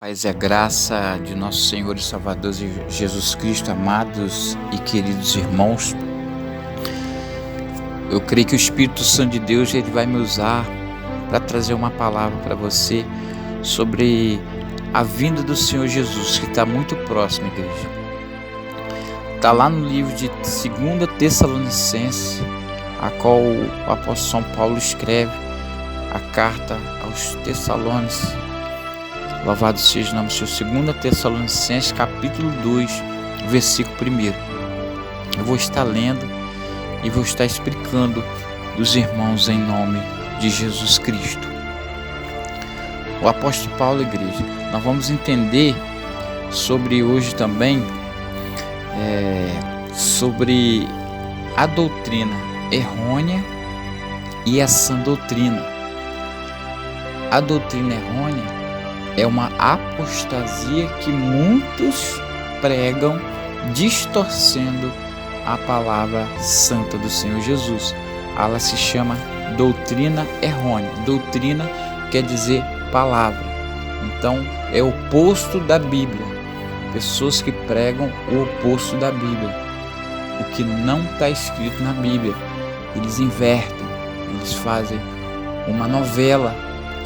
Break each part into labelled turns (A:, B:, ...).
A: Paz e a graça de nosso Senhor e Salvador Jesus Cristo, amados e queridos irmãos. Eu creio que o Espírito Santo de Deus ele vai me usar para trazer uma palavra para você sobre a vinda do Senhor Jesus, que está muito próxima, igreja. Está lá no livro de 2 Tessalonicenses, a qual o apóstolo São Paulo escreve a carta aos Tessalonicenses. Louvado seja o nome do Senhor. 2 Tessalonicenses, capítulo 2, versículo 1. Eu vou estar lendo e vou estar explicando dos irmãos em nome de Jesus Cristo. O apóstolo Paulo, igreja, nós vamos entender sobre hoje também, sobre a doutrina errônea e a sã doutrina. A doutrina errônea é uma apostasia que muitos pregam, distorcendo a palavra santa do Senhor Jesus. Ela se chama doutrina errônea. Doutrina quer dizer palavra. Então, é o oposto da Bíblia. Pessoas que pregam o oposto da Bíblia. O que não está escrito na Bíblia. Eles invertem, eles fazem uma novela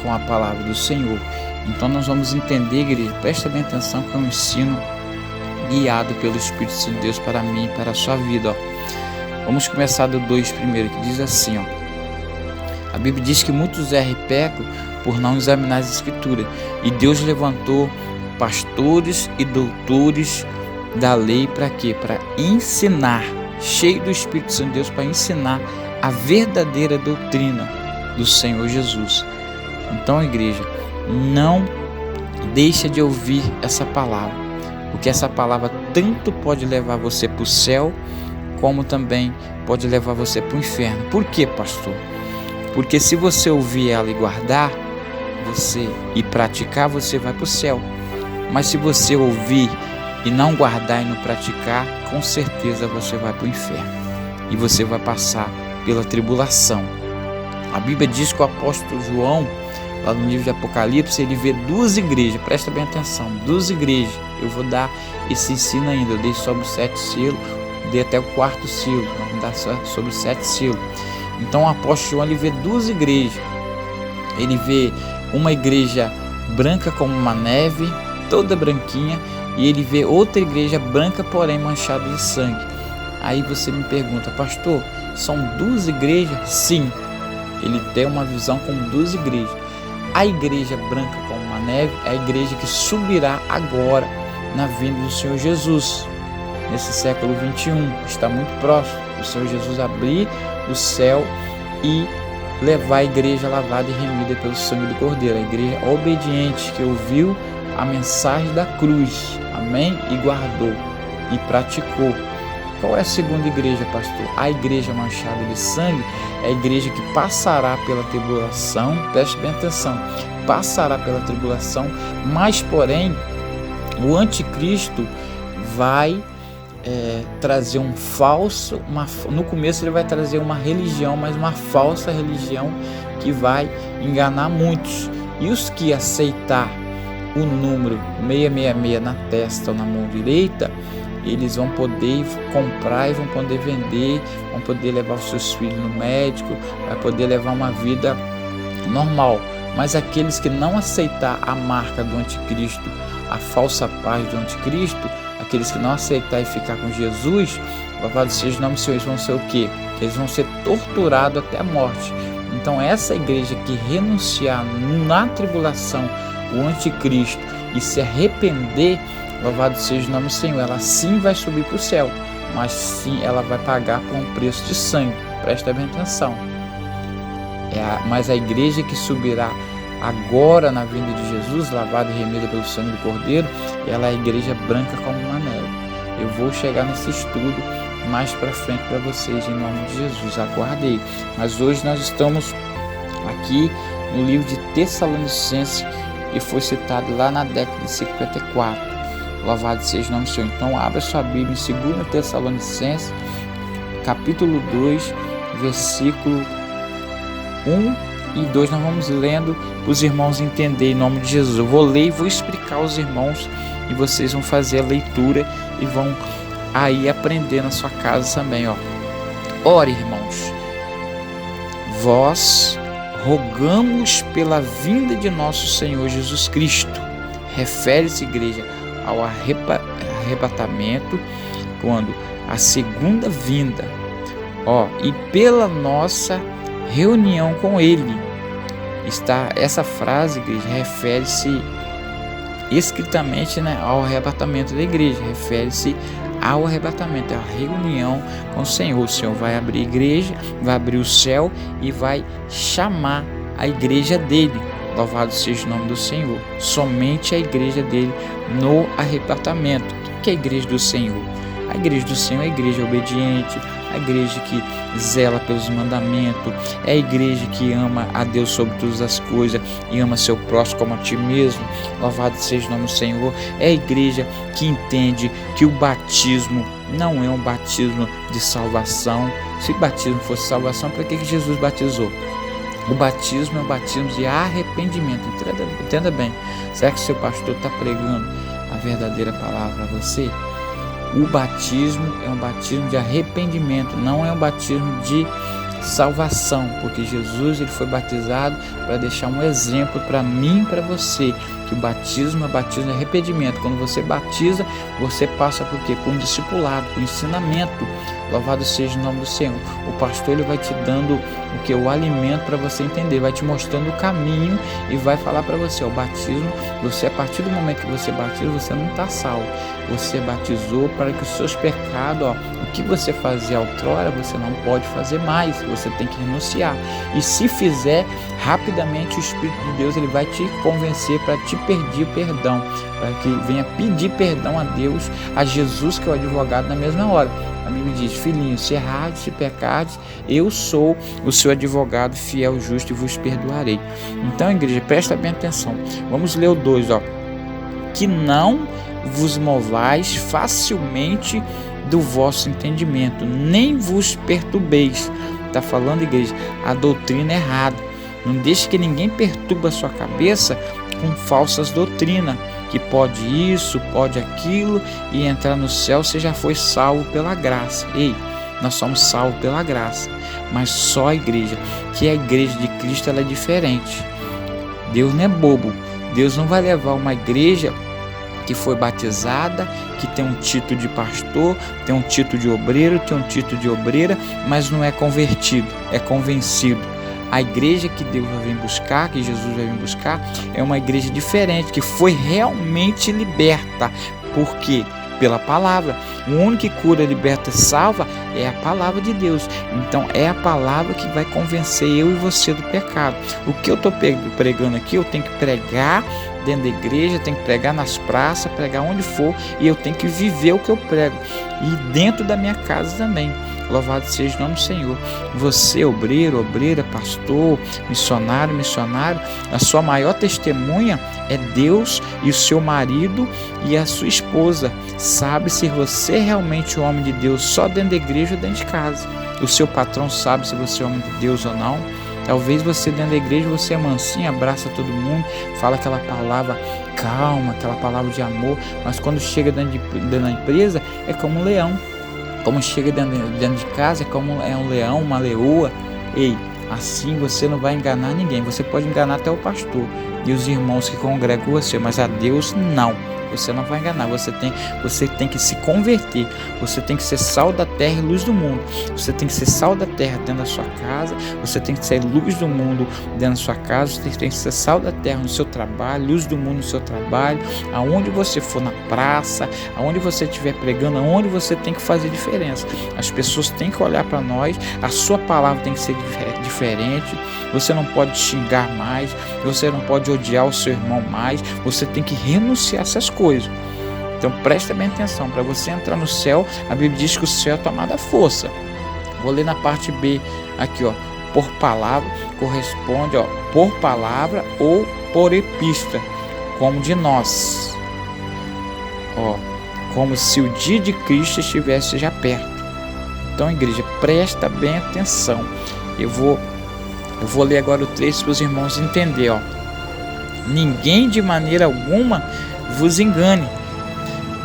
A: com a palavra do Senhor. Então nós vamos entender, igreja, presta bem atenção que é um ensino guiado pelo Espírito Santo de Deus para mim e para a sua vida. Vamos começar do 2 primeiro, que diz assim, a Bíblia diz que muitos erram e pecam por não examinar as Escrituras, e Deus levantou pastores e doutores da lei para quê? Para ensinar, cheio do Espírito Santo de Deus, para ensinar a verdadeira doutrina do Senhor Jesus. Então, igreja, não deixa de ouvir essa palavra, porque essa palavra tanto pode levar você para o céu, como também pode levar você para o inferno. Por quê, pastor? Porque se você ouvir ela e guardar, você e praticar, você vai para o céu. Mas se você ouvir e não guardar e não praticar, com certeza você vai para o inferno. E você vai passar pela tribulação. A Bíblia diz que o apóstolo João, lá no livro de Apocalipse, ele vê duas igrejas, presta bem atenção, duas igrejas. Eu vou dar esse ensino ainda, eu dei sobre os 7 selos, dei até o 4º selo, vamos dar sobre os 7 selos. Então o apóstolo João, ele vê duas igrejas, ele vê uma igreja branca como uma neve, toda branquinha, e ele vê outra igreja branca, porém manchada de sangue. Aí você me pergunta, pastor, são duas igrejas? Sim, ele tem uma visão como duas igrejas. A igreja branca como uma neve é a igreja que subirá agora na vinda do Senhor Jesus. Nesse século 21, está muito próximo do Senhor Jesus abrir o céu e levar a igreja lavada e remida pelo sangue do Cordeiro. A igreja obediente que ouviu a mensagem da cruz, amém? E guardou e praticou. Qual é a segunda igreja, pastor? A igreja manchada de sangue é a igreja que passará pela tribulação, preste bem atenção, passará pela tribulação, mas porém o anticristo vai trazer um falso, no começo ele vai trazer uma religião, mas uma falsa religião que vai enganar muitos. E os que aceitar o número 666 na testa ou na mão direita, eles vão poder comprar e vão poder vender, vão poder levar os seus filhos no médico, vai poder levar uma vida normal. Mas aqueles que não aceitar a marca do anticristo, a falsa paz do anticristo, aqueles que não aceitar e ficar com Jesus, louvado seja o nome do Senhor, eles vão ser o quê? Eles vão ser torturados até a morte. Então essa igreja que renunciar na tribulação o anticristo e se arrepender, louvado seja o nome do Senhor, ela sim vai subir para o céu, mas sim ela vai pagar por um preço de sangue. Presta bem atenção. Mas a igreja que subirá agora na vinda de Jesus, lavada e remida pelo sangue do Cordeiro, ela é a igreja branca como uma neve. Eu vou chegar nesse estudo mais para frente para vocês, em nome de Jesus, aguardei. Mas hoje nós estamos aqui no livro de Tessalonicenses, que foi citado lá na década de 54. Louvado seja o nome do Senhor. Então abra sua Bíblia em 2 Tessalonicenses, capítulo 2, versículo 1 e 2 nós vamos lendo para os irmãos entenderem em nome de Jesus. Eu vou ler e vou explicar aos irmãos e vocês vão fazer a leitura e vão aí aprender na sua casa também, ó. Ora, irmãos, vós rogamos pela vinda de nosso Senhor Jesus Cristo. Refere-se, igreja, ao arrebatamento, quando a segunda vinda, e pela nossa reunião com Ele. Essa frase, igreja, refere-se escritamente, ao arrebatamento da igreja, refere-se ao arrebatamento, à reunião com o Senhor. O Senhor vai abrir a igreja, vai abrir o céu e vai chamar a igreja dele. Louvado seja o nome do Senhor. Somente a igreja dele no arrebatamento. O que é a igreja do Senhor? A igreja do Senhor é a igreja obediente, a igreja que zela pelos mandamentos, é a igreja que ama a Deus sobre todas as coisas e ama seu próximo como a ti mesmo. Louvado seja o nome do Senhor. É a igreja que entende que o batismo não é um batismo de salvação. Se batismo fosse salvação, para que Jesus batizou? O batismo é um batismo de arrependimento. Entenda bem. Será que o seu pastor está pregando a verdadeira palavra a você? O batismo é um batismo de arrependimento, não é um batismo de salvação, porque Jesus ele foi batizado para deixar um exemplo para mim e para você, que o batismo é batismo de arrependimento. Quando você batiza, você passa por quê? Por um discipulado, por um ensinamento. Louvado seja o nome do Senhor. O pastor ele vai te dando o alimento para você entender, vai te mostrando o caminho e vai falar para você, o batismo, você a partir do momento que você batiza, você não está salvo. Você batizou para que os seus pecados, o que você fazia outrora, você não pode fazer mais, você tem que renunciar. E se fizer, rapidamente o Espírito de Deus ele vai te convencer para te pedir perdão, para que venha pedir perdão a Deus, a Jesus que é o advogado na mesma hora. A Bíblia diz, filhinho, se errardes, se pecardes, eu sou o seu advogado fiel, justo e vos perdoarei. Então, igreja, presta bem atenção. Vamos ler o 2, que não vos movais facilmente do vosso entendimento, nem vos perturbeis. Está falando, igreja, a doutrina errada. Não deixe que ninguém perturbe a sua cabeça com falsas doutrinas, que pode isso, pode aquilo, e entrar no céu você já foi salvo pela graça. Ei, nós somos salvos pela graça, mas só a igreja, que a igreja de Cristo ela é diferente. Deus não é bobo. Deus não vai levar uma igreja que foi batizada, que tem um título de pastor, tem um título de obreiro, tem um título de obreira, mas não é convertido, é convencido. A igreja que Deus vai vir buscar, que Jesus vai vir buscar, é uma igreja diferente, que foi realmente liberta. Por quê? Pela palavra. O único que cura, liberta e salva é a palavra de Deus. Então é a palavra que vai convencer eu e você do pecado. O que eu estou pregando aqui, eu tenho que pregar dentro da igreja, tenho que pregar nas praças, pregar onde for, e eu tenho que viver o que eu prego. E dentro da minha casa também. Louvado seja o nome do Senhor. Você, obreiro, obreira, pastor, missionário, a sua maior testemunha é Deus e o seu marido e a sua esposa. Sabe se você é realmente um homem de Deus só dentro da igreja ou dentro de casa. O seu patrão sabe se você é homem de Deus ou não. Talvez você dentro da igreja, você é mansinho, abraça todo mundo, fala aquela palavra calma, aquela palavra de amor, mas quando chega dentro da empresa, é como um leão. Como chega dentro de casa, é como um leão, uma leoa. Ei, assim você não vai enganar ninguém. Você pode enganar até o pastor e os irmãos que congregam você, mas a Deus não. Você não vai enganar, você tem que se converter, você tem que ser sal da terra e luz do mundo. Você tem que ser sal da terra dentro da sua casa, você tem que ser luz do mundo dentro da sua casa, você tem que ser sal da terra no seu trabalho, luz do mundo no seu trabalho, aonde você for, na praça, aonde você estiver pregando, aonde você tem que fazer diferença. As pessoas têm que olhar para nós, a sua palavra tem que ser diferente, você não pode xingar mais, você não pode odiar o seu irmão mais, você tem que renunciar a essas coisas. Então presta bem atenção, para você entrar no céu, a Bíblia diz que o céu é tomado à força. Vou ler na parte B aqui, por palavra, corresponde, por palavra ou por epístola, como de nós, como se o dia de Cristo estivesse já perto. Então, igreja, presta bem atenção. Eu vou Eu vou ler agora o trecho para os irmãos entenderem, ó. Ninguém de maneira alguma vos engane,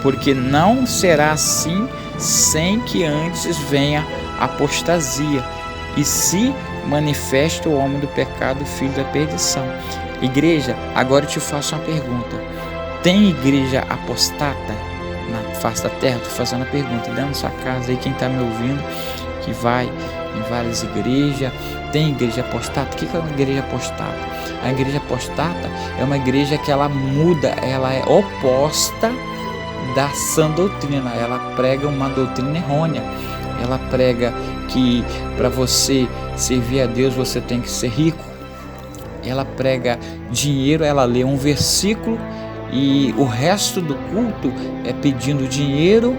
A: porque não será assim sem que antes venha a apostasia e se manifesta o homem do pecado, filho da perdição. Igreja, agora eu te faço uma pergunta. Tem igreja apostata na face da terra? Estou fazendo a pergunta dentro da sua casa aí, quem está me ouvindo, que vai em várias igrejas. Tem igreja apostata? O que é uma igreja apostata? A igreja apostata é uma igreja que ela muda, ela é oposta da sã doutrina, ela prega uma doutrina errônea. Ela prega que para você servir a Deus você tem que ser rico. Ela prega dinheiro, ela lê um versículo e o resto do culto é pedindo dinheiro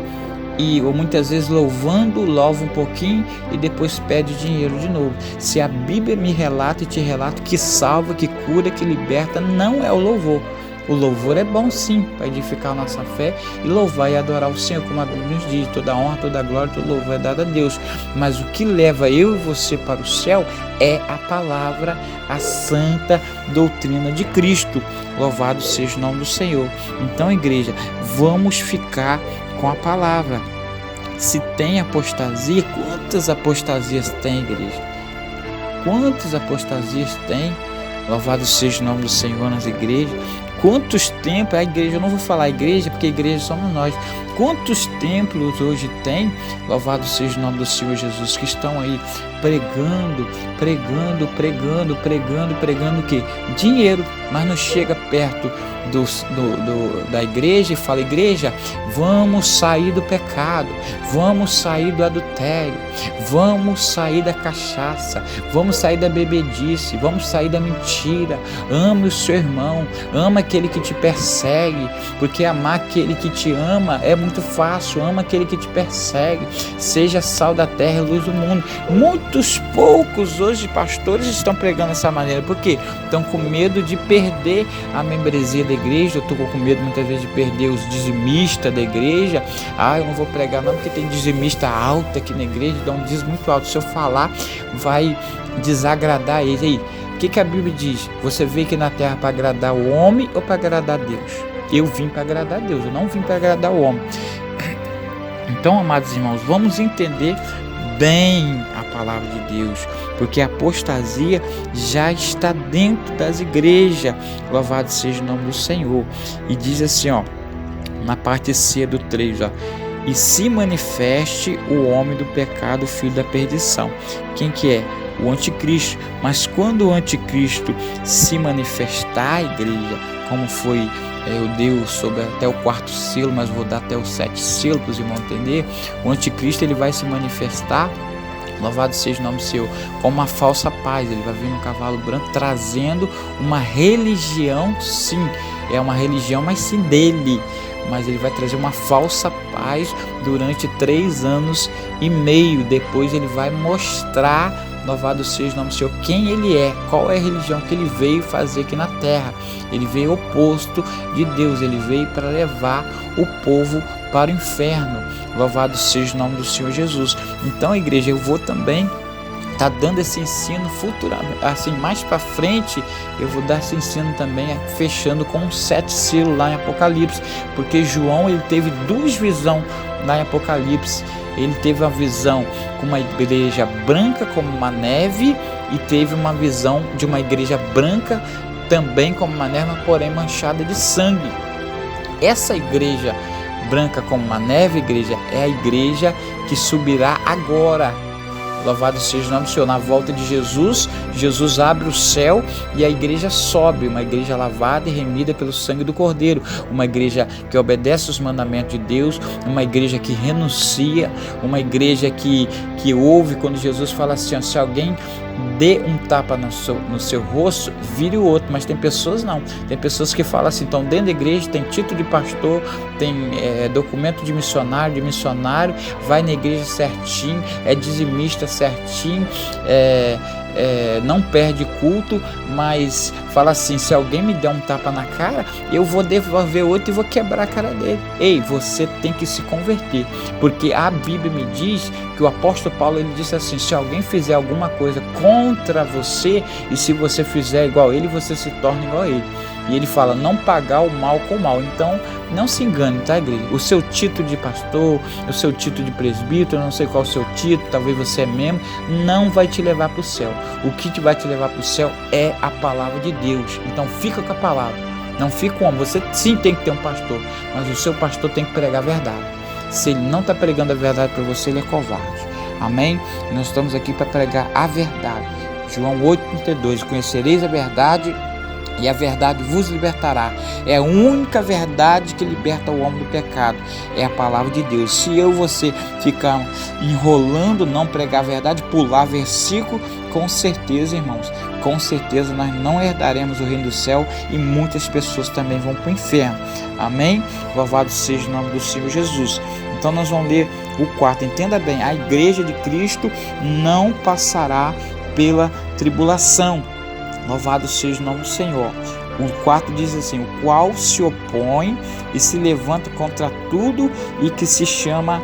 A: ou muitas vezes louva um pouquinho e depois pede dinheiro de novo. Se a Bíblia me relata e te relata que salva, que cura, que liberta, não é o louvor. O louvor é bom sim, para edificar a nossa fé e louvar e adorar o Senhor, como a Bíblia nos diz, toda honra, toda glória, todo louvor é dado a Deus. Mas o que leva eu e você para o céu é a palavra, a santa doutrina de Cristo. Louvado seja o nome do Senhor. Então, igreja, vamos ficar com a palavra. Se tem apostasia, quantas apostasias tem, igreja? Quantas apostasias tem? Louvado seja o nome do Senhor nas igrejas. Quantos templos a igreja, eu não vou falar igreja, porque igreja somos nós. Quantos templos hoje tem, louvado seja o nome do Senhor Jesus, que estão aí pregando o quê? Dinheiro, mas não chega perto da igreja e fala: igreja, vamos sair do pecado, vamos sair do adultério, vamos sair da cachaça, vamos sair da bebedice, vamos sair da mentira. Ame o seu irmão, ama aquele que te persegue, porque amar aquele que te ama é muito fácil. Ama aquele que te persegue, seja sal da terra e luz do mundo. Muitos poucos hoje pastores estão pregando dessa maneira, porque estão com medo de perder a membresia da igreja. Eu estou com medo muitas vezes de perder os dizimistas da igreja. Eu não vou pregar não, porque tem dizimista alto aqui na igreja, dá um dízimo muito alto, se eu falar vai desagradar eles. Aí, o que a Bíblia diz? Você veio aqui na terra para agradar o homem ou para agradar a Deus? Eu vim para agradar a Deus, eu não vim para agradar o homem. Então, amados irmãos, vamos entender bem a palavra de Deus, porque a apostasia já está dentro das igrejas. Louvado seja o nome do Senhor. E diz assim, ó, na parte C do 3, ó: e se manifeste o homem do pecado, filho da perdição. Quem que é? O anticristo. Mas quando o anticristo se manifestar, igreja, como foi eu dei sobre até o 4º selo, mas vou dar até o 7º selo para os irmãos entender. O anticristo ele vai se manifestar, louvado seja o nome do Senhor, como uma falsa paz. Ele vai vir num cavalo branco trazendo uma religião, sim, é uma religião, mas sim dele. Mas ele vai trazer uma falsa paz durante 3 anos e meio. Depois ele vai mostrar, louvado seja o nome do Senhor, quem ele é, qual é a religião que ele veio fazer aqui na terra. Ele veio oposto de Deus, ele veio para levar o povo para o inferno. Louvado seja o nome do Senhor Jesus. Então, igreja, eu vou também tá dando esse ensino futuramente, assim, mais para frente eu vou dar esse ensino também, fechando com 7 selos lá em Apocalipse, porque João ele teve 2 visões lá em Apocalipse. Ele teve uma visão com uma igreja branca como uma neve e teve uma visão de uma igreja branca também como uma neve, porém manchada de sangue. Essa igreja branca como uma neve, igreja, é a igreja que subirá agora. Louvado seja o nome do Senhor. Na volta de Jesus, Jesus abre o céu e a igreja sobe, uma igreja lavada e remida pelo sangue do Cordeiro, uma igreja que obedece os mandamentos de Deus, uma igreja que renuncia, uma igreja que ouve quando Jesus fala assim, ó, se alguém dê um tapa no seu rosto, vire o outro. Mas tem pessoas não, tem pessoas que falam assim, então dentro da igreja tem título de pastor, tem documento de missionário, vai na igreja certinho, é dizimista certinho, não perde culto, mas fala assim: se alguém me der um tapa na cara, eu vou devolver outro e vou quebrar a cara dele. Ei, você tem que se converter, porque a Bíblia me diz que o apóstolo Paulo, ele disse assim: se alguém fizer alguma coisa contra você, e se você fizer igual a ele, você se torna igual a ele. E ele fala: não pagar o mal com o mal. Então não se engane, tá, igreja? O seu título de pastor, o seu título de presbítero, eu não sei qual é o seu título, talvez você é membro, não vai te levar para o céu. O que vai te levar para o céu é a palavra de Deus. Então fica com a palavra, não fica com o homem. Você sim tem que ter um pastor, mas o seu pastor tem que pregar a verdade. Se ele não está pregando a verdade para você, ele é covarde. Amém? Nós estamos aqui para pregar a verdade. João 8,32: conhecereis a verdade e a verdade vos libertará. É a única verdade que liberta o homem do pecado, é a palavra de Deus. Se eu e você ficar enrolando, não pregar a verdade, pular versículo, com certeza, irmãos, com certeza nós não herdaremos o reino do céu e muitas pessoas também vão para o inferno. Amém? Louvado seja o nome do Senhor Jesus. Então nós vamos ler o 4. Entenda bem: a igreja de Cristo não passará pela tribulação. Louvado seja o nome do Senhor. O 4 diz assim: o qual se opõe e se levanta contra tudo e que se chama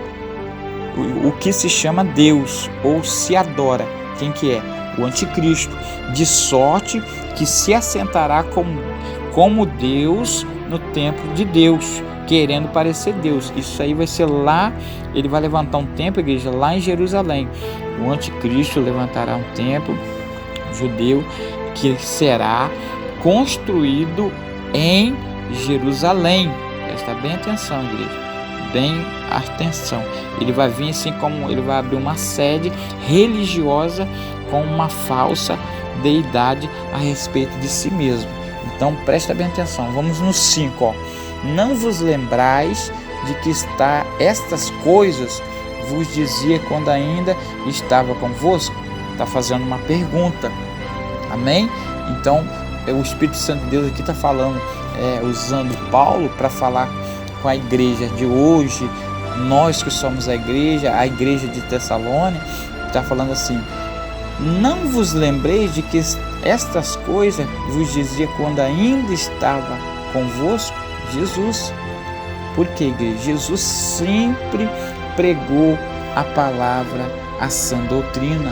A: o que se chama Deus, ou se adora. Quem que é? O anticristo. De sorte que se assentará como Deus no templo de Deus, querendo parecer Deus. Isso aí vai ser lá, ele vai levantar um templo, igreja, lá em Jerusalém. O anticristo levantará um templo judeu que será construído em Jerusalém. Presta bem atenção, igreja, bem atenção. Ele vai vir assim, como ele vai abrir uma sede religiosa com uma falsa deidade a respeito de si mesmo. Então presta bem atenção. Vamos no 5, não vos lembrais de que estas coisas vos dizia quando ainda estava convosco? Está fazendo uma pergunta. Amém? Então o Espírito Santo de Deus aqui está falando, usando Paulo para falar com a igreja de hoje. Nós que somos a igreja de Tessalônica, está falando assim: não vos lembreis de que estas coisas vos dizia quando ainda estava convosco? Jesus. Por quê, igreja? Jesus sempre pregou a palavra, a sã doutrina.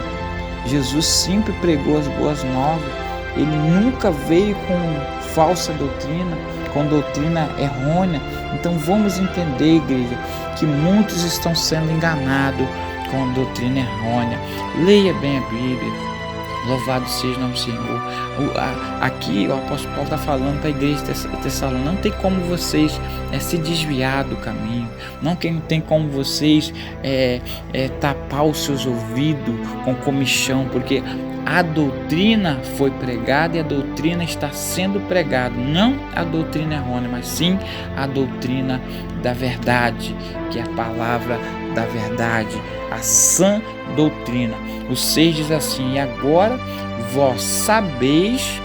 A: Jesus sempre pregou as boas novas. Ele nunca veio com falsa doutrina, com doutrina errônea. Então vamos entender, igreja, que muitos estão sendo enganados com a doutrina errônea. Leia bem a Bíblia. Louvado seja o nome do Senhor. Aqui o apóstolo Paulo está falando para a igreja de Tessalônica: não tem como vocês se desviar do caminho, não tem como vocês tapar os seus ouvidos com comichão, porque a doutrina foi pregada e a doutrina está sendo pregada, não a doutrina errônea, mas sim a doutrina da verdade, que é a palavra da verdade, a sã doutrina. O 6 diz assim: e agora vós sabeis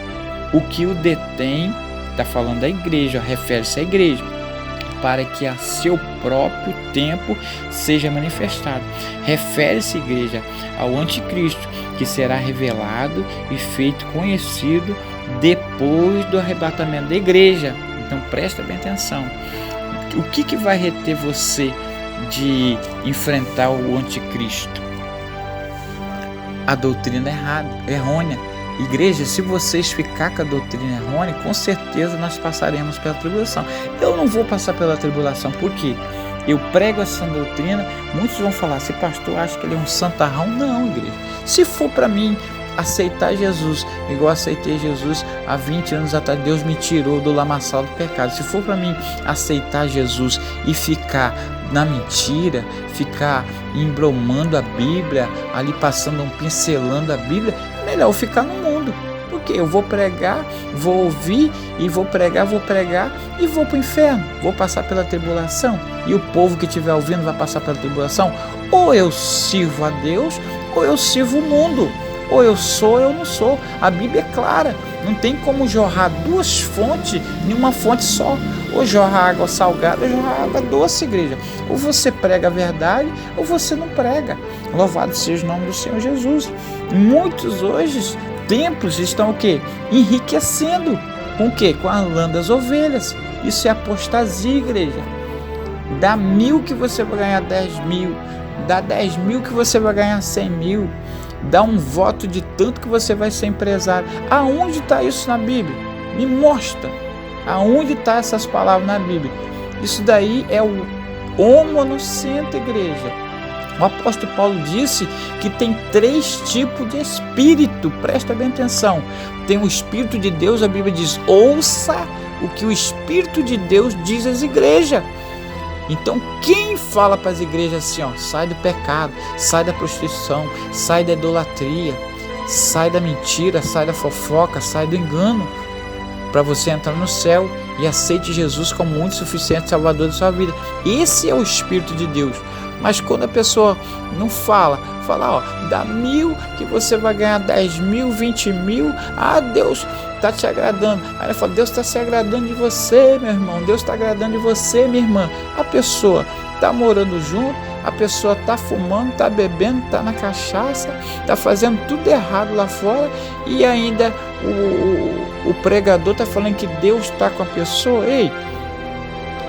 A: o que o detém. Está falando da igreja, refere-se à igreja, para que a seu próprio tempo seja manifestado. Refere-se, igreja, ao anticristo, que será revelado e feito conhecido depois do arrebatamento da igreja. Então presta bem atenção. O que vai reter você de enfrentar o anticristo? A doutrina errônea. Igreja, se vocês ficar com a doutrina errônea, com certeza nós passaremos pela tribulação. Eu não vou passar pela tribulação, por quê? Eu prego essa doutrina. Muitos vão falar: esse pastor acha que ele é um santarrão. Não, igreja. Se for para mim aceitar Jesus, igual eu aceitei Jesus há 20 anos atrás, Deus me tirou do lamaçal do pecado. Se for para mim aceitar Jesus e ficar na mentira, ficar embromando a Bíblia, ali pincelando a Bíblia, é melhor eu ficar no mundo. Porque eu vou pregar, vou ouvir e vou pregar e vou para o inferno, vou passar pela tribulação. E o povo que estiver ouvindo vai passar pela tribulação. Ou eu sirvo a Deus, ou eu sirvo o mundo. Ou eu sou ou eu não sou. A Bíblia é clara, não tem como jorrar duas fontes em uma fonte só. Ou jorra água salgada, ou jorra água doce, igreja. Ou você prega a verdade, ou você não prega. Louvado seja o nome do Senhor Jesus. Muitos hoje, templos estão o quê? Enriquecendo. Com o quê? Com a lã das ovelhas. Isso é apostasia, igreja. Dá 1.000 que você vai ganhar 10.000. Dá 10.000 que você vai ganhar 100.000. Dá um voto de tanto que você vai ser empresário. Aonde está isso na Bíblia? Me mostra. Aonde está essas palavras na Bíblia? Isso daí é o homonocento, igreja. O apóstolo Paulo disse que tem 3 tipos de espírito. Presta bem atenção. Tem o Espírito de Deus, a Bíblia diz, ouça o que o Espírito de Deus diz às igrejas. Então, quem fala para as igrejas assim, ó, sai do pecado, sai da prostituição, sai da idolatria, sai da mentira, sai da fofoca, sai do engano, para você entrar no céu e aceite Jesus como único e suficiente Salvador da sua vida. Esse é o Espírito de Deus. Mas quando a pessoa não fala, ó, dá 1.000 que você vai ganhar 10.000, 20.000, Deus está te agradando. Aí ela fala, Deus está se agradando de você, meu irmão, Deus está agradando de você, minha irmã. A pessoa está morando junto, a pessoa está fumando, está bebendo, está na cachaça, está fazendo tudo errado lá fora e ainda o pregador está falando que Deus está com a pessoa. Ei,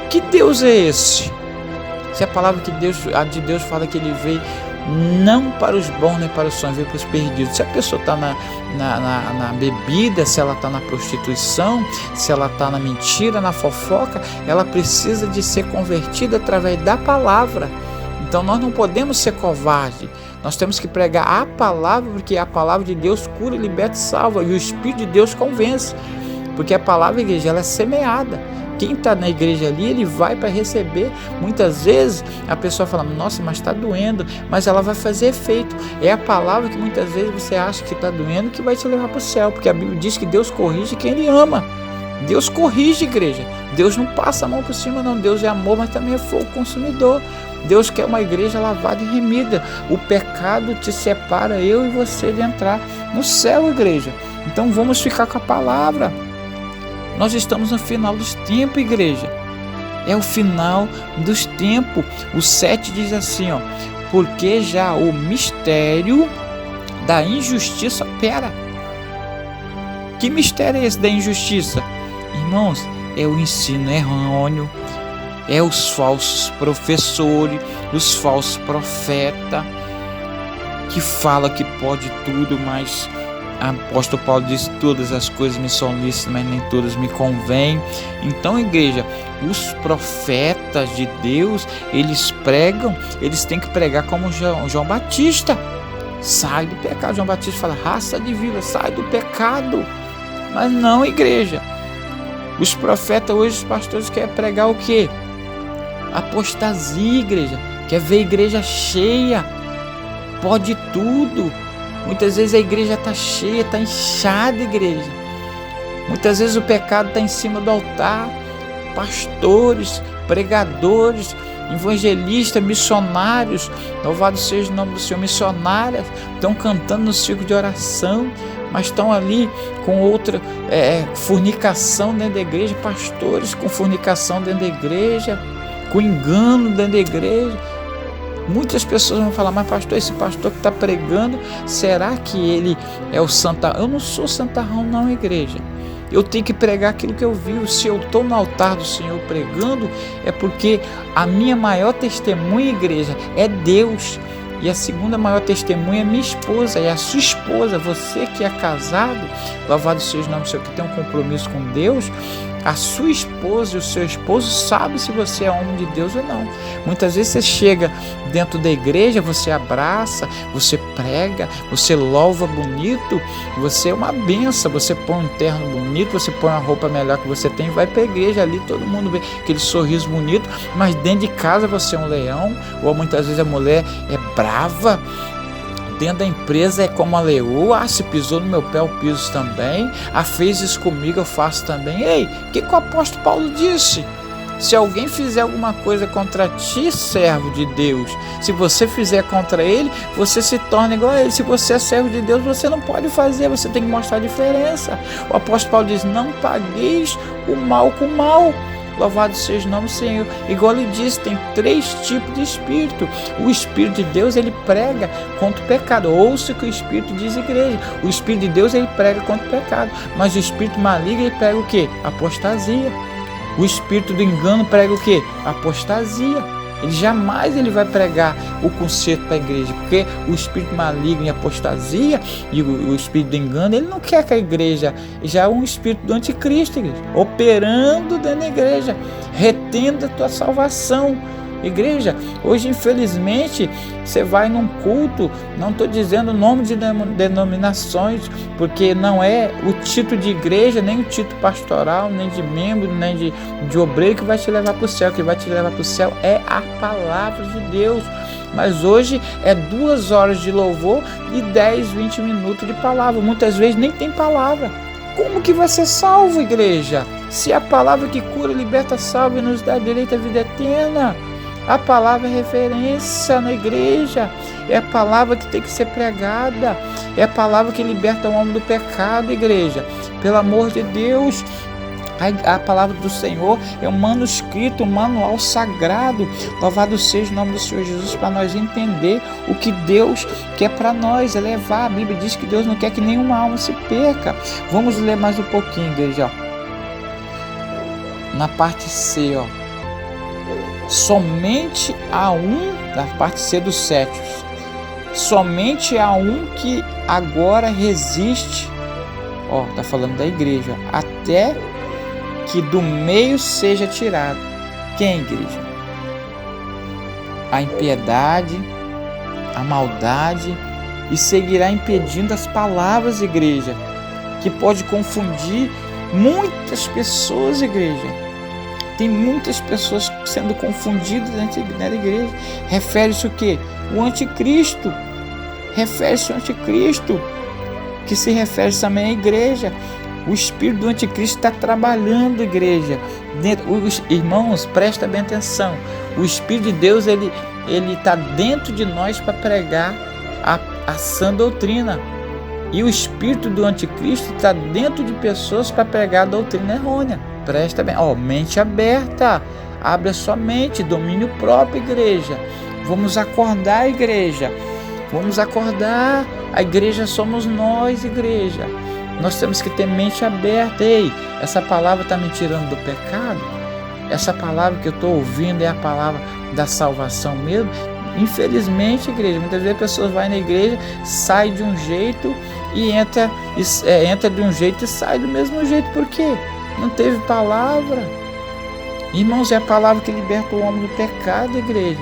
A: que Deus é esse? Se a palavra de Deus fala que ele veio não para os bons nem para os sãos, veio para os perdidos. Se a pessoa está na bebida, se ela está na prostituição, se ela está na mentira, na fofoca, ela precisa de ser convertida através da palavra. Então nós não podemos ser covardes. Nós temos que pregar a palavra, porque a palavra de Deus cura, liberta e salva. E o Espírito de Deus convence. Porque a palavra, igreja, ela é semeada. Quem está na igreja ali, ele vai para receber. Muitas vezes a pessoa fala, nossa, mas está doendo, mas ela vai fazer efeito. É a palavra que muitas vezes você acha que está doendo que vai te levar para o céu, porque a Bíblia diz que Deus corrige quem ele ama. Deus corrige, igreja. Deus não passa a mão por cima, não. Deus é amor, mas também é fogo consumidor. Deus quer uma igreja lavada e remida. O pecado te separa, eu e você, de entrar no céu, igreja. Então vamos ficar com a palavra. Nós estamos no final dos tempos, igreja. É o final dos tempos. O 7 diz assim, ó, porque já o mistério da injustiça opera. Que mistério é esse da injustiça? Irmãos, é o ensino errôneo, é os falsos professores, os falsos profetas, que fala que pode tudo, mas o apóstolo Paulo diz, todas as coisas me são lícitas, mas nem todas me convêm. Então, igreja, os profetas de Deus, eles pregam, eles têm que pregar como João Batista. Sai do pecado. João Batista fala, raça de vida, sai do pecado. Mas não, igreja. Os profetas hoje, os pastores querem pregar o quê? Apostasia, igreja. Quer ver a igreja cheia. Pode tudo. Muitas vezes a igreja está cheia, está inchada, igreja. Muitas vezes o pecado está em cima do altar. Pastores, pregadores, evangelistas, missionários, louvado seja o nome do Senhor, missionárias, estão cantando no círculo de oração, mas estão ali com outra fornicação dentro da igreja, pastores com fornicação dentro da igreja, com engano dentro da igreja. Muitas pessoas vão falar, mas pastor, esse pastor que está pregando, será que ele é o santarrão? Eu não sou santarrão não, igreja. Eu tenho que pregar aquilo que eu vi. Se eu estou no altar do Senhor pregando, é porque a minha maior testemunha, igreja, é Deus. E a segunda maior testemunha é minha esposa, e a sua esposa, você que é casado, louvado seja o nome do Senhor, que tem um compromisso com Deus. A sua esposa e o seu esposo sabem se você é homem de Deus ou não. Muitas vezes você chega dentro da igreja, você abraça, você prega, você louva bonito, você é uma benção, você põe um terno bonito, você põe uma roupa melhor que você tem e vai para a igreja ali, todo mundo vê aquele sorriso bonito, mas dentro de casa você é um leão, ou muitas vezes a mulher é brava. Dentro da empresa é como a leoa, se pisou no meu pé eu piso também, fez isso comigo eu faço também. Ei, o que o apóstolo Paulo disse? Se alguém fizer alguma coisa contra ti, servo de Deus, se você fizer contra ele, você se torna igual a ele. Se você é servo de Deus, você não pode fazer, você tem que mostrar a diferença. O apóstolo Paulo diz, não pagueis o mal com o mal. Louvado seja o nome do Senhor. Igual ele disse, tem 3 tipos de espírito. O Espírito de Deus, ele prega contra o pecado. Ouça o que o Espírito diz, igreja. O Espírito de Deus, ele prega contra o pecado. Mas o Espírito maligno, ele prega o quê? Apostasia. O Espírito do engano prega o quê? Apostasia. Ele jamais vai pregar o conserto para a igreja, porque o espírito maligno e apostasia e o espírito do engano, ele não quer que a igreja, já é um espírito do anticristo, igreja, operando dentro da igreja, retendo a tua salvação. Igreja, hoje infelizmente você vai num culto, não estou dizendo o nome de denominações, porque não é o título de igreja, nem o título pastoral, nem de membro, nem de obreiro que vai te levar para o céu. O que vai te levar para o céu é a palavra de Deus. Mas hoje é 2 horas de louvor e 10, 20 minutos de palavra. Muitas vezes nem tem palavra. Como que vai ser salvo, igreja? Se a palavra que cura, liberta, salva e nos dá direito à vida eterna. A palavra é referência na igreja, é a palavra que tem que ser pregada, é a palavra que liberta o homem do pecado, igreja. Pelo amor de Deus, a palavra do Senhor é um manuscrito, um manual sagrado. Louvado seja o nome do Senhor Jesus, para nós entender o que Deus quer para nós, é levar. A Bíblia diz que Deus não quer que nenhuma alma se perca. Vamos ler mais um pouquinho, igreja. Na parte C, somente a um, da parte C dos 7, somente a um que agora resiste, está falando da igreja, até que do meio seja tirado. Quem, igreja? A impiedade, a maldade, e seguirá impedindo as palavras, igreja, que pode confundir muitas pessoas, igreja. Tem muitas pessoas sendo confundidas dentro da igreja. Refere-se o quê? O anticristo. Refere-se ao anticristo, que se refere também à igreja. O espírito do anticristo está trabalhando, igreja. Os irmãos, presta bem atenção. O Espírito de Deus, ele está dentro de nós para pregar a sã doutrina. E o espírito do anticristo está dentro de pessoas para pregar a doutrina errônea. Presta bem, mente aberta, abre a sua mente, domínio próprio, igreja. Vamos acordar, igreja. Vamos acordar. A igreja somos nós, igreja. Nós temos que ter mente aberta. Ei, essa palavra está me tirando do pecado? Essa palavra que eu estou ouvindo é a palavra da salvação mesmo? Infelizmente, igreja, muitas vezes as pessoas vão na igreja, saem de um jeito e entra de um jeito e sai do mesmo jeito. Por quê? Não teve palavra. Irmãos, é a palavra que liberta o homem do pecado, igreja.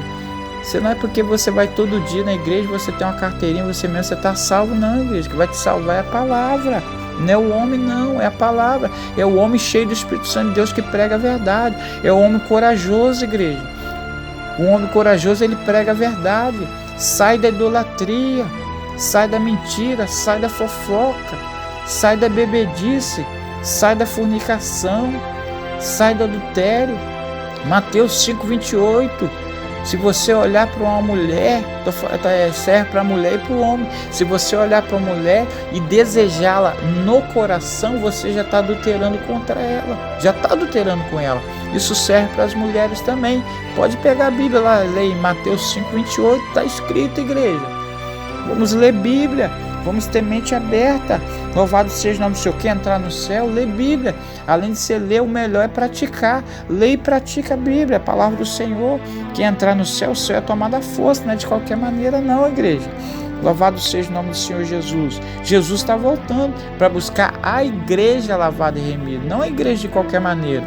A: Você não é porque você vai todo dia na igreja, você tem uma carteirinha, você está salvo, não, igreja. O que vai te salvar é a palavra. Não é o homem, não, é a palavra. É o homem cheio do Espírito Santo de Deus que prega a verdade. É o homem corajoso, igreja. O homem corajoso, ele prega a verdade. Sai da idolatria, sai da mentira, sai da fofoca, sai da bebedice, sai da fornicação, sai do adultério. Mateus 5:28. Se você olhar para uma mulher, serve para a mulher e para o homem. Se você olhar para uma mulher e desejá-la no coração, você já está adulterando contra ela, já está adulterando com ela. Isso serve para as mulheres também. Pode pegar a Bíblia lá, ler em Mateus 5:28, está escrito, igreja. Vamos ler Bíblia. Vamos ter mente aberta. Louvado seja o nome do Senhor. Quer entrar no céu? Lê Bíblia. Além de você ler, o melhor é praticar. Lê e pratica a Bíblia, a palavra do Senhor. Quer entrar no céu? O céu é tomado à força, não é de qualquer maneira não, igreja. Louvado seja o nome do Senhor Jesus. Jesus está voltando para buscar a igreja lavada e remida. Não a igreja de qualquer maneira.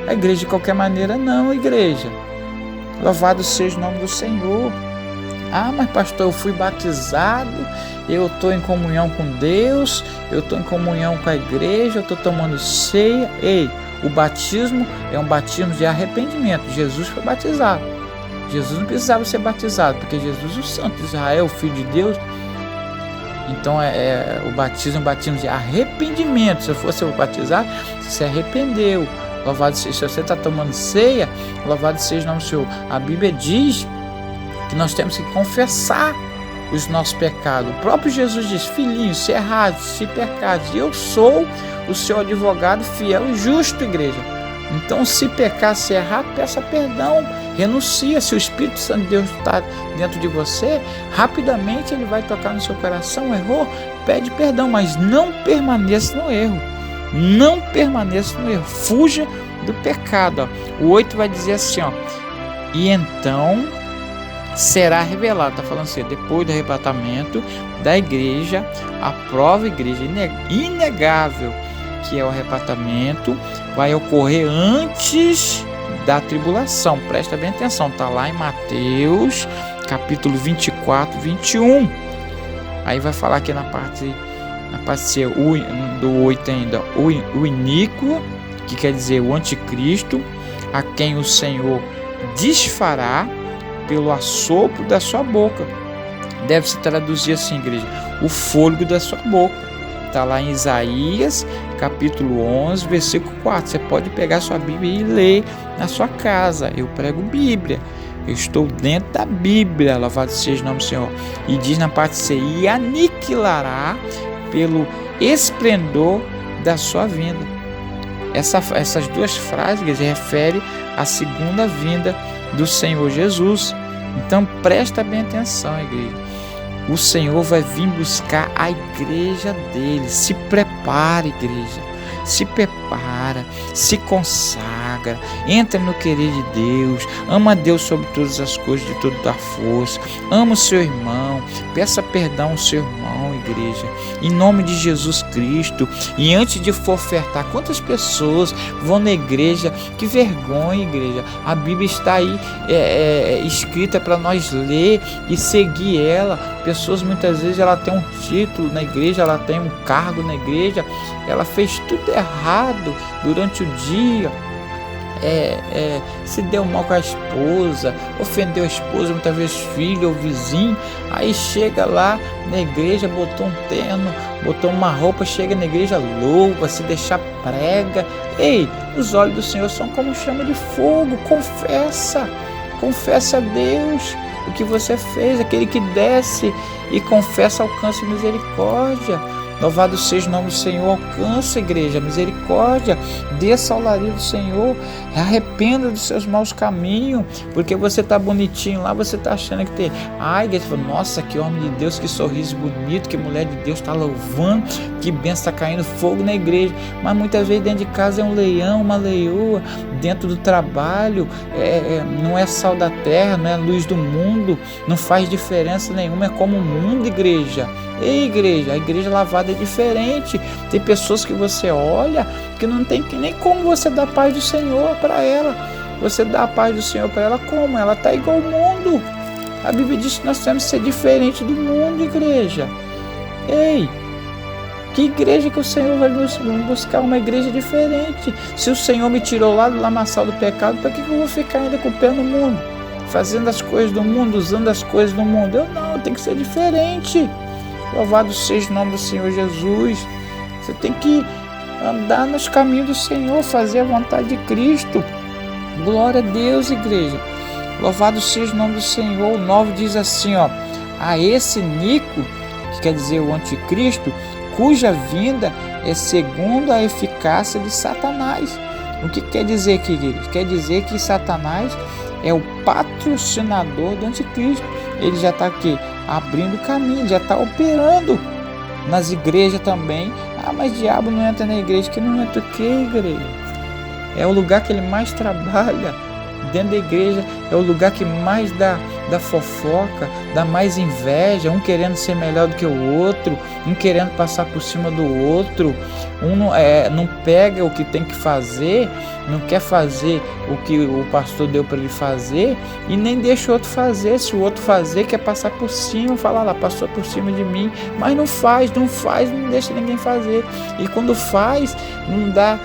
A: A igreja de qualquer maneira não, igreja. Louvado seja o nome do Senhor. Mas pastor, eu fui batizado, eu estou em comunhão com Deus, eu estou em comunhão com a igreja, eu estou tomando ceia. Ei, o batismo é um batismo de arrependimento. Jesus foi batizado. Jesus não precisava ser batizado, porque Jesus é o Santo de Israel, o Filho de Deus. Então o batismo é um batismo de arrependimento. Se eu fosse batizado, você se arrependeu. Louvado seja, se você está tomando ceia, louvado seja o nome do Senhor. A Bíblia diz que nós temos que confessar os nossos pecados. O próprio Jesus diz: filhinho, se errar, se pecar, eu sou o seu advogado fiel e justo, igreja. Então, se pecar, se errar, peça perdão, renuncia. Se o Espírito Santo de Deus está dentro de você, rapidamente ele vai tocar no seu coração. Errou, pede perdão, mas não permaneça no erro. Não permaneça no erro, fuja do pecado. Ó. O 8 vai dizer assim, ó, e então será revelado, está falando assim, depois do arrebatamento da igreja, a prova igreja inegável, que é o arrebatamento, vai ocorrer antes da tribulação. Presta bem atenção, está lá em Mateus capítulo 24, 21. Aí vai falar aqui na parte C do 8 ainda, o iníquo, que quer dizer o anticristo, a quem o Senhor desfará pelo assopro da sua boca. Deve se traduzir assim, igreja, o fôlego da sua boca. Está lá em Isaías capítulo 11, versículo 4. Você pode pegar sua Bíblia e ler na sua casa. Eu prego Bíblia, eu estou dentro da Bíblia, louvado seja o nome do Senhor. E diz na parte C, e aniquilará pelo esplendor da sua vinda. Essas duas frases referem à segunda vinda do Senhor Jesus. Então presta bem atenção, igreja. O Senhor vai vir buscar a igreja dele. Se prepare, igreja. Se prepara, se consagra, entra no querer de Deus, ama a Deus sobre todas as coisas, de toda a força, ama o seu irmão, peça perdão ao seu irmão, igreja, em nome de Jesus Cristo. E antes de for ofertar, quantas pessoas vão na igreja? Que vergonha, igreja. A Bíblia está aí escrita para nós ler e seguir ela. Pessoas muitas vezes ela tem um título na igreja, ela tem um cargo na igreja, ela fez tudo errado durante o dia, se deu mal com a esposa, ofendeu a esposa, muitas vezes filho ou vizinho. Aí chega lá na igreja, botou um terno, botou uma roupa, chega na igreja louva, se deixar prega. Ei, os olhos do Senhor são como chama de fogo. Confessa a Deus o que você fez. Aquele que desce e confessa alcança misericórdia. Louvado seja o nome do Senhor. Alcança, igreja, misericórdia. Desça ao lario do Senhor. Arrependa dos seus maus caminhos. Porque você está bonitinho lá, você está achando que tem. Ai, igreja, nossa, que homem de Deus, que sorriso bonito, que mulher de Deus está louvando, que bênção, está caindo fogo na igreja. Mas muitas vezes dentro de casa é um leão, uma leoa. Dentro do trabalho, não é sal da terra, não é luz do mundo. Não faz diferença nenhuma, é como o mundo, igreja. Ei, igreja, a igreja lavada é diferente. Tem pessoas que você olha que não tem nem como você dar a paz do Senhor para ela. Você dá a paz do Senhor para ela como? Ela está igual ao mundo. A Bíblia diz que nós temos que ser diferente do mundo, igreja. Ei, que igreja que o Senhor vai buscar? Uma igreja diferente. Se o Senhor me tirou lá do lamaçal do pecado, para que eu vou ficar ainda com o pé no mundo? Fazendo as coisas do mundo, usando as coisas do mundo? Eu tenho que ser diferente. Louvado seja o nome do Senhor Jesus. Você tem que andar nos caminhos do Senhor, fazer a vontade de Cristo. Glória a Deus, igreja. Louvado seja o nome do Senhor. O 9 diz assim, ó, a esse Nico, que quer dizer o anticristo, cuja vinda é segundo a eficácia de Satanás. O que quer dizer aqui, igreja? Quer dizer que Satanás é o patrocinador do anticristo. Ele já está aqui abrindo caminho, já está operando nas igrejas também. Mas diabo não entra na igreja. Que não entra o que, igreja? É o lugar que ele mais trabalha. Dentro da igreja é o lugar que mais dá fofoca, dá mais inveja, um querendo ser melhor do que o outro, um querendo passar por cima do outro, um não pega o que tem que fazer, não quer fazer o que o pastor deu para ele fazer e nem deixa o outro fazer. Se o outro fazer, quer passar por cima, fala lá, passou por cima de mim, mas não faz, não deixa ninguém fazer. E quando faz, não dá,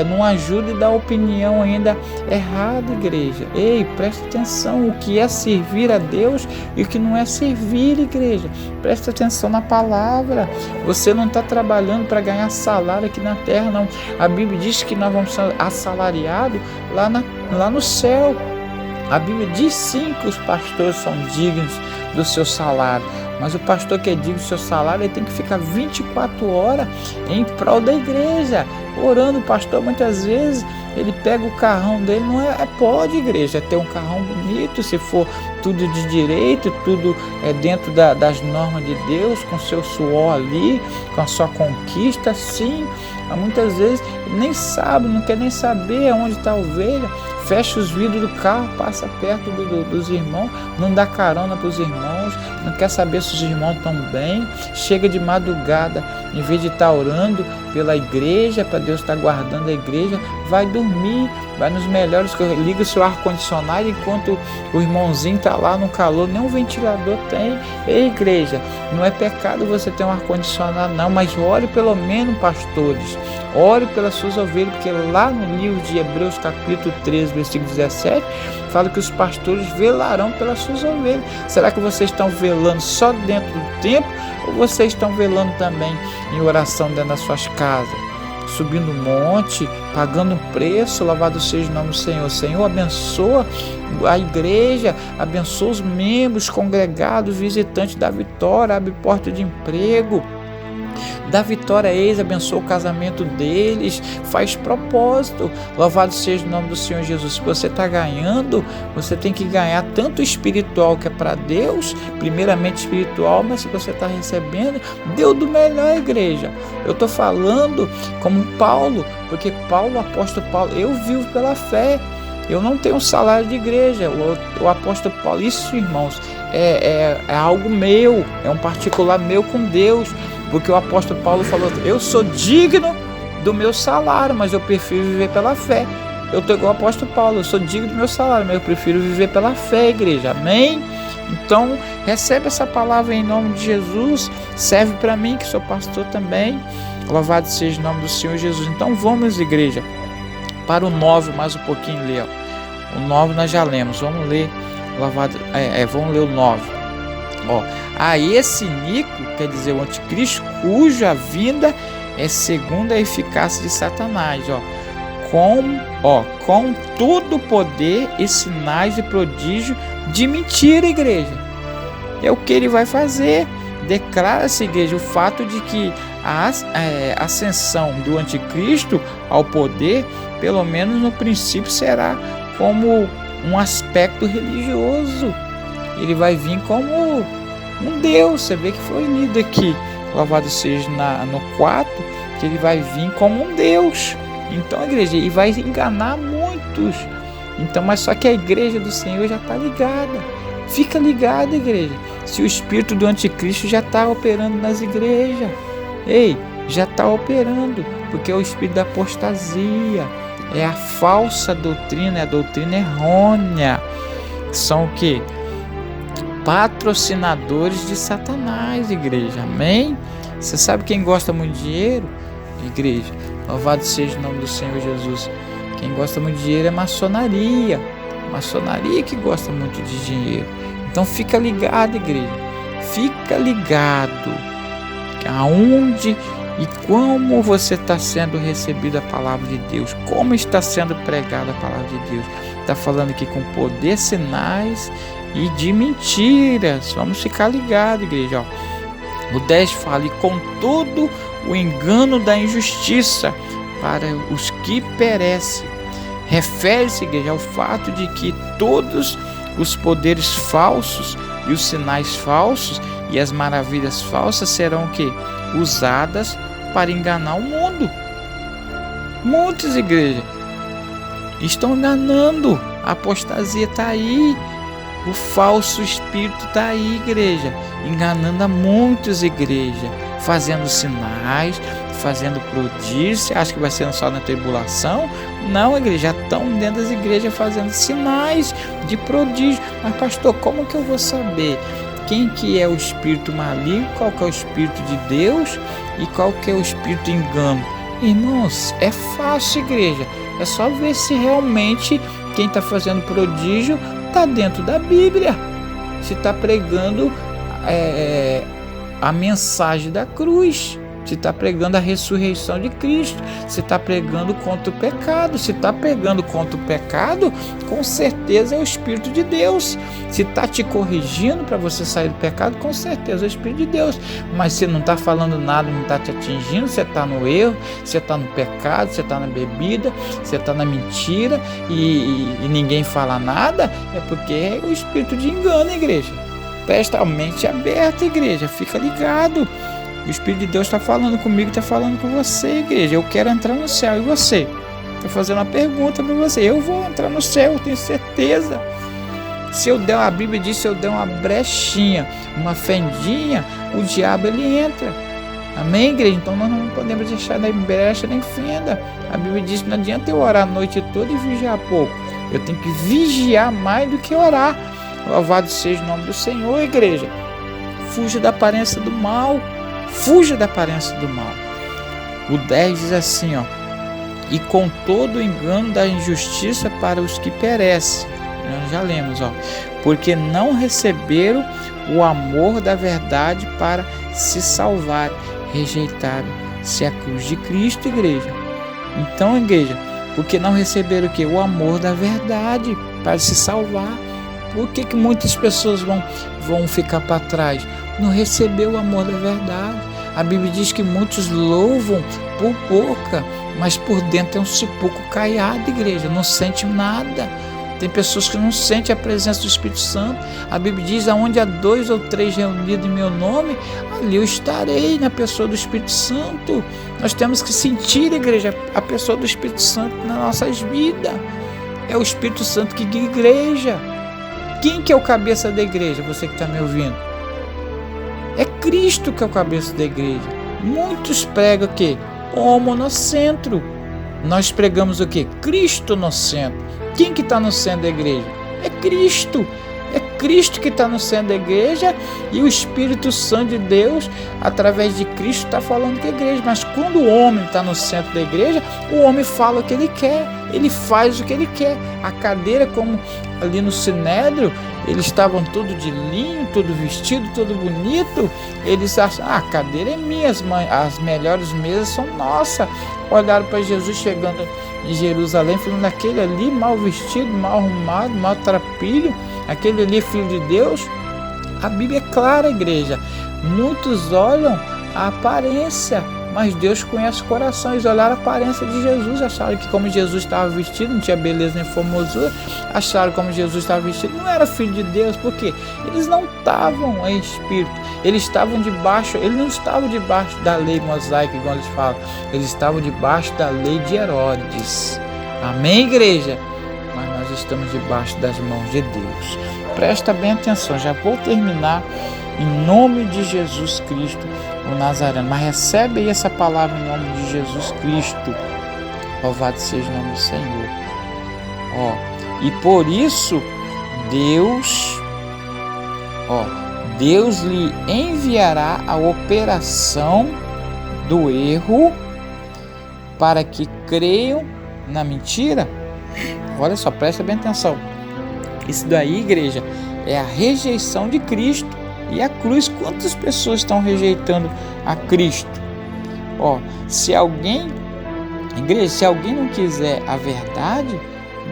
A: não ajuda e dá opinião ainda errada, igreja. Ei, presta atenção, o que é servir a Deus e o que não é servir, igreja. Presta atenção na palavra. Você não está trabalhando para ganhar salário aqui na terra, não. A Bíblia diz que nós vamos ser assalariados lá no céu. A Bíblia diz sim que os pastores são dignos do seu salário, mas o pastor que é digno do seu salário, ele tem que ficar 24 horas em prol da igreja, orando. O pastor, muitas vezes, ele pega o carrão dele, não pode, igreja, ter um carrão bonito, se for tudo de direito, tudo dentro das normas de Deus, com seu suor ali, com a sua conquista, sim. Muitas vezes nem sabe, não quer nem saber onde está a ovelha, fecha os vidros do carro, passa perto dos irmãos, não dá carona para os irmãos, não quer saber se os irmãos estão bem, chega de madrugada, em vez de estar orando pela igreja, para Deus estar guardando a igreja, vai dormir, vai nos melhores, liga o seu ar-condicionado enquanto o irmãozinho está lá no calor, nem um ventilador tem. Ei, igreja, não é pecado você ter um ar-condicionado não, mas ore pelo menos, pastores, ore pelas suas ovelhas, porque lá no livro de Hebreus capítulo 13, versículo 17, fala que os pastores velarão pelas suas ovelhas. Será que vocês estão velando só dentro do templo, ou vocês estão velando também em oração dentro das suas casas? Subindo um monte, pagando um preço, louvado seja o nome do Senhor. Senhor, abençoa a igreja, abençoa os membros, congregados, visitantes da Vitória, abre porta de emprego. Da Vitória Ex, abençoa o casamento deles, faz propósito. Louvado seja o nome do Senhor Jesus. Se você está ganhando, você tem que ganhar tanto espiritual, que é para Deus, primeiramente espiritual, mas se você está recebendo, deu do melhor, igreja. Eu estou falando como Paulo, porque Paulo, o apóstolo Paulo, eu vivo pela fé. Eu não tenho um salário de igreja. O apóstolo Paulo, isso, irmãos, é algo meu, é um particular meu com Deus. Porque o apóstolo Paulo falou, eu sou digno do meu salário, mas eu prefiro viver pela fé. Eu estou igual o apóstolo Paulo, eu sou digno do meu salário, mas eu prefiro viver pela fé, igreja. Amém? Então, recebe essa palavra em nome de Jesus. Serve para mim, que sou pastor também. Louvado seja o nome do Senhor Jesus. Então, vamos, igreja, para o 9, mais um pouquinho ler. O 9 nós já lemos, vamos ler. Vamos ler o 9. Esse Nico, quer dizer o anticristo, cuja vinda é segundo a eficácia de Satanás, com todo o poder e sinais de prodígio de mentira, igreja. É o que ele vai fazer. Declara-se, igreja, o fato de que a ascensão do anticristo ao poder, pelo menos no princípio, será como um aspecto religioso. Ele vai vir como um Deus. Você vê que foi lido aqui, louvado seja no 4, que ele vai vir como um Deus. Então, a igreja, e vai enganar muitos. Então, mas só que a igreja do Senhor já está ligada. Fica ligada, igreja. Se o espírito do anticristo já está operando nas igrejas, já está operando, porque é o espírito da apostasia, é a falsa doutrina, é a doutrina errônea. São o quê? Patrocinadores de Satanás, igreja. Amém? Você sabe quem gosta muito de dinheiro? Igreja, louvado seja o nome do Senhor Jesus. Quem gosta muito de dinheiro é maçonaria. Maçonaria que gosta muito de dinheiro. Então fica ligado, igreja. Fica ligado aonde e como você está sendo recebido a palavra de Deus. Como está sendo pregada a palavra de Deus. Está falando aqui com poder, sinais e de mentiras. Vamos ficar ligados, igreja. O 10 fala, e contudo o engano da injustiça para os que perecem. Refere-se, igreja, ao fato de que todos os poderes falsos e os sinais falsos e as maravilhas falsas serão o quê? Usadas para enganar o mundo. Muitos, igreja, estão enganando. A apostasia está aí. O falso espírito está aí, igreja, enganando a muitos, igreja, fazendo sinais, fazendo prodígios. Você acha que vai ser só na tribulação? Não, igreja, já estão dentro das igrejas fazendo sinais de prodígio. Mas, pastor, como que eu vou saber quem que é o espírito maligno, qual que é o espírito de Deus e qual que é o espírito de engano? Irmãos, é fácil, igreja, é só ver se realmente quem está fazendo prodígio está dentro da Bíblia, se está pregando a mensagem da cruz. Você está pregando a ressurreição de Cristo. Você está pregando contra o pecado. Se está pregando contra o pecado, com certeza é o Espírito de Deus. Se está te corrigindo para você sair do pecado, com certeza é o Espírito de Deus. Mas se não está falando nada, não está te atingindo, você está no erro, você está no pecado, você está na bebida, você está na mentira e ninguém fala nada, é porque é o espírito de engano, igreja. Presta a mente aberta, igreja. Fica ligado. O Espírito de Deus está falando comigo, está falando com você, igreja. Eu quero entrar no céu. E você? Estou fazendo uma pergunta para você. Eu vou entrar no céu, eu tenho certeza. Se eu der, a Bíblia diz, se eu der uma brechinha, uma fendinha, o diabo ele entra. Amém, igreja? Então nós não podemos deixar nem brecha nem fenda. A Bíblia diz que não adianta eu orar a noite toda e vigiar pouco. Eu tenho que vigiar mais do que orar. Louvado seja o nome do Senhor, igreja. Fuja da aparência do mal. Fuja da aparência do mal. O 10 diz assim, ó: e com todo o engano da injustiça para os que perecem. Nós já lemos, ó. Porque não receberam o amor da verdade para se salvar. Rejeitaram-se a cruz de Cristo, igreja. Então, igreja, porque não receberam o quê? O amor da verdade para se salvar. Por que muitas pessoas vão ficar para trás? Não recebeu o amor da verdade. A Bíblia diz que muitos louvam por boca, mas por dentro é um sepulcro caiado, igreja. Não sente nada. Tem pessoas que não sentem a presença do Espírito Santo. A Bíblia diz, aonde há 2 ou 3 reunidos em meu nome, ali eu estarei, na pessoa do Espírito Santo. Nós temos que sentir, igreja, a pessoa do Espírito Santo nas nossas vidas. É o Espírito Santo que guia a igreja. Quem que é o cabeça da igreja? Você que está me ouvindo. É Cristo que é o cabeça da igreja. Muitos pregam o quê? Homo no centro. Nós pregamos o quê? Cristo no centro. Quem que está no centro da igreja? É Cristo. É Cristo que está no centro da igreja e o Espírito Santo de Deus, através de Cristo, está falando com a igreja. Mas quando o homem está no centro da igreja, o homem fala o que ele quer, ele faz o que ele quer. A cadeira, como ali no Sinédrio, eles estavam tudo de linho, tudo vestido, tudo bonito. Eles acham, a cadeira é minha, as melhores mesas são nossas. Olharam para Jesus chegando em Jerusalém, falando, aquele ali mal vestido, mal arrumado, mal trapilho, aquele ali é filho de Deus. A Bíblia é clara, igreja. Muitos olham a aparência, mas Deus conhece o coração. Eles olharam a aparência de Jesus, acharam que como Jesus estava vestido, não tinha beleza nem formosura, acharam como Jesus estava vestido, não era filho de Deus, porque eles não estavam em espírito, eles estavam debaixo, eles não estavam debaixo da lei mosaica, igual eles falam, eles estavam debaixo da lei de Herodes. Amém, igreja? Mas nós estamos debaixo das mãos de Deus. Presta bem atenção, já vou terminar em nome de Jesus Cristo, o Nazareno. Mas recebe aí essa palavra em nome de Jesus Cristo. Louvado seja o nome do Senhor. E por isso, Deus lhe enviará a operação do erro para que creiam na mentira. Olha só, presta bem atenção. Isso daí, igreja, é a rejeição de Cristo e a cruz. Quantas pessoas estão rejeitando a Cristo? Se alguém não quiser a verdade,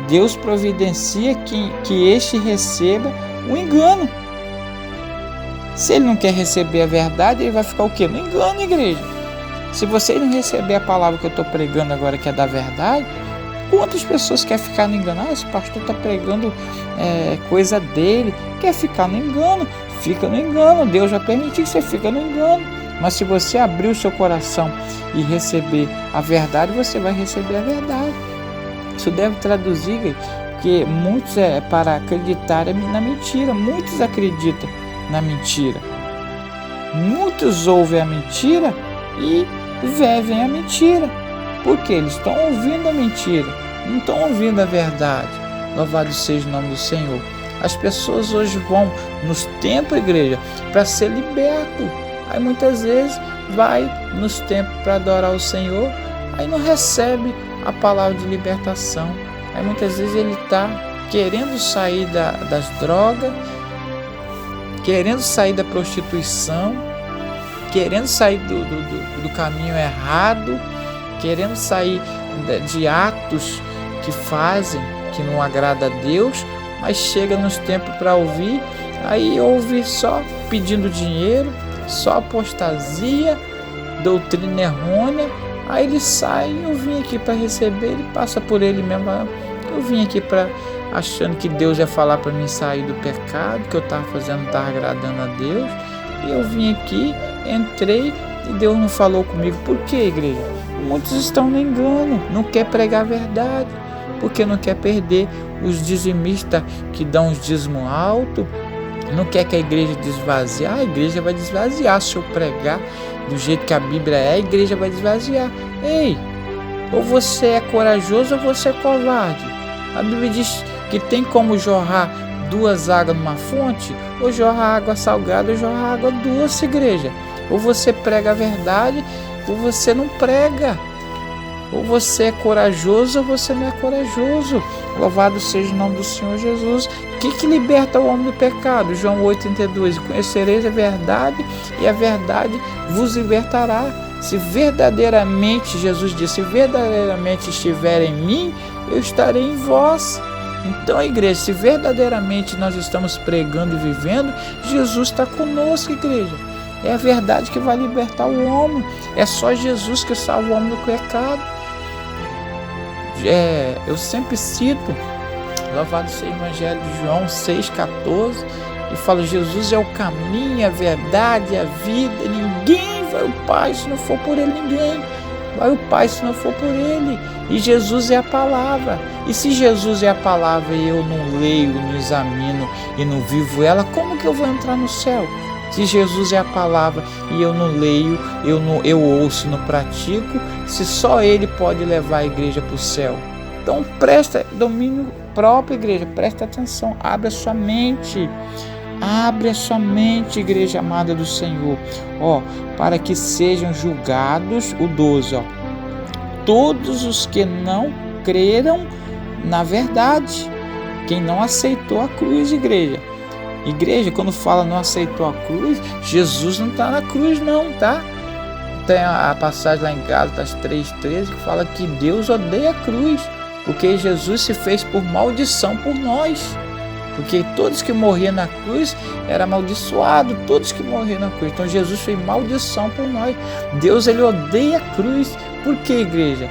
A: Deus providencia que este receba o engano. Se ele não quer receber a verdade, ele vai ficar o quê? No engano, igreja. Se você não receber a palavra que eu estou pregando agora, que é da verdade, quantas pessoas querem ficar no engano? Esse pastor está pregando coisa dele, quer ficar no engano, fica no engano. Deus vai permitir que você fique no engano. Mas se você abrir o seu coração e receber a verdade, você vai receber a verdade. Isso deve traduzir, porque muitos para acreditar na mentira. Muitos acreditam na mentira. Muitos ouvem a mentira e vivem a mentira. Porque eles estão ouvindo a mentira, não estão ouvindo a verdade. Louvado seja o nome do Senhor. As pessoas hoje vão nos templos, igreja, para ser liberto. Aí muitas vezes vai nos templos para adorar o Senhor, aí não recebe a palavra de libertação. Aí muitas vezes ele está querendo sair das drogas, querendo sair da prostituição, querendo sair do caminho errado, querendo sair de atos que fazem, que não agrada a Deus, mas chega nos tempos para ouvir, aí ouve só pedindo dinheiro, só apostasia, doutrina errônea, aí ele sai, eu vim aqui para receber, ele passa por ele mesmo, eu vim aqui para achando que Deus ia falar para mim sair do pecado, que eu estava fazendo, não estava agradando a Deus, e eu vim aqui, entrei e Deus não falou comigo. Por quê, igreja? Muitos estão no engano, não quer pregar a verdade, porque não quer perder os dizimistas que dão os dízimos altos, não quer que a igreja desvazie. A igreja vai desvaziar se eu pregar do jeito que a Bíblia é, a igreja vai desvaziar. Ei, ou você é corajoso ou você é covarde. A Bíblia diz que tem como jorrar duas águas numa fonte, ou jorrar água salgada ou jorrar água doce, igreja. Ou você prega a verdade ou você não prega. Ou você é corajoso ou você não é corajoso. Louvado seja o nome do Senhor Jesus. O que liberta o homem do pecado? João 8,32. Conhecereis a verdade e a verdade vos libertará. Se verdadeiramente, Jesus disse, se verdadeiramente estiver em mim, eu estarei em vós. Então, igreja, se verdadeiramente nós estamos pregando e vivendo, Jesus está conosco, igreja. É a verdade que vai libertar o homem. É só Jesus que salva o homem do pecado. Eu sempre cito, louvado seja o Evangelho de João 6,14, e falo, Jesus é o caminho, a verdade, a vida. Ninguém vai ao Pai se não for por Ele, ninguém vai ao Pai se não for por Ele. E Jesus é a palavra. E se Jesus é a palavra e eu não leio, não examino e não vivo ela, como que eu vou entrar no céu? Se Jesus é a palavra e eu não leio, eu ouço, não pratico, se só Ele pode levar a igreja para o céu. Então presta domínio próprio, igreja, presta atenção, abre a sua mente, igreja amada do Senhor, para que sejam julgados, o 12, todos os que não creram na verdade, quem não aceitou a cruz, igreja. Igreja, quando fala não aceitou a cruz, Jesus não está na cruz não, tá? Tem a passagem lá em Gálatas 3,13 que fala que Deus odeia a cruz, porque Jesus se fez por maldição por nós. Porque todos que morriam na cruz eram amaldiçoados, todos que morriam na cruz. Então Jesus fez maldição por nós. Deus, Ele odeia a cruz. Por que, igreja?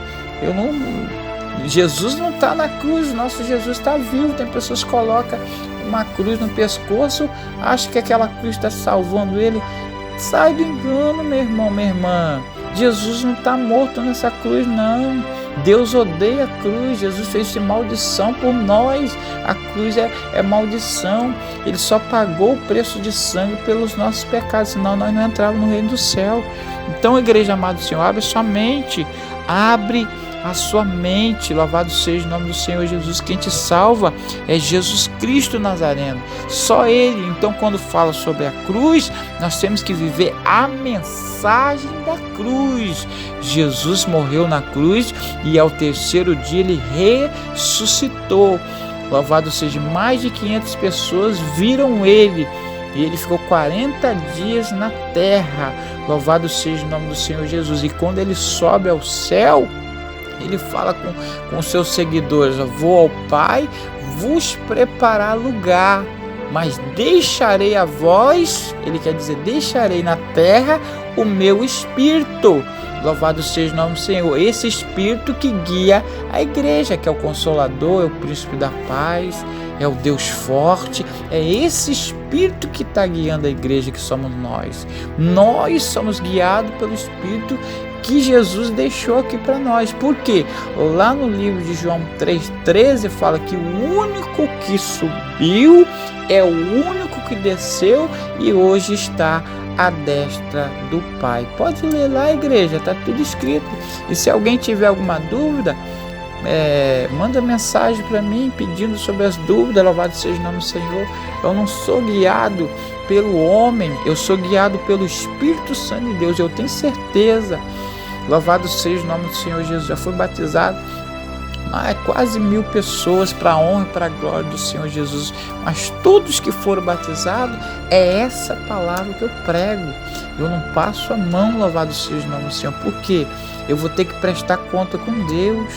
A: Jesus não está na cruz, nosso Jesus está vivo. Tem pessoas que colocam uma cruz no pescoço, acham que aquela cruz está salvando ele. Sai do engano, meu irmão, minha irmã. Jesus não está morto nessa cruz, não. Deus odeia a cruz. Jesus fez maldição por nós. A cruz é maldição. Ele só pagou o preço de sangue pelos nossos pecados, senão nós não entrávamos no reino do céu. Então, igreja amada do Senhor, abre sua mente, abre a sua mente. Louvado seja o nome do Senhor Jesus. Quem te salva é Jesus Cristo Nazareno, só Ele. Então, quando fala sobre a cruz, nós temos que viver a mensagem da cruz. Jesus morreu na cruz e ao terceiro dia Ele ressuscitou. Louvado seja, mais de 500 pessoas viram Ele e Ele ficou 40 dias na terra. Louvado seja o nome do Senhor Jesus. E quando Ele sobe ao céu, Ele fala com seus seguidores: vou ao Pai vos preparar lugar, mas deixarei a vós, Ele quer dizer, deixarei na terra o meu Espírito. Louvado seja o nome do Senhor. Esse Espírito que guia a igreja, que é o Consolador, é o Príncipe da Paz, é o Deus forte. É esse Espírito que está guiando a igreja, que somos nós. Nós somos guiados pelo Espírito que Jesus deixou aqui para nós. Por quê? Lá no livro de João 3,13 fala que o único que subiu é o único que desceu e hoje está à destra do Pai. Pode ler lá, igreja, está tudo escrito. E se alguém tiver alguma dúvida, manda mensagem para mim pedindo sobre as dúvidas. Louvado seja o nome do Senhor. Eu não sou guiado pelo homem, eu sou guiado pelo Espírito Santo de Deus. Eu tenho certeza. Louvado seja o nome do Senhor Jesus. Já fui batizado quase 1000 pessoas para a honra e para a glória do Senhor Jesus. Mas todos que foram batizados, é essa palavra que eu prego. Eu não passo a mão, louvado seja o nome do Senhor. Por quê? Eu vou ter que prestar conta com Deus.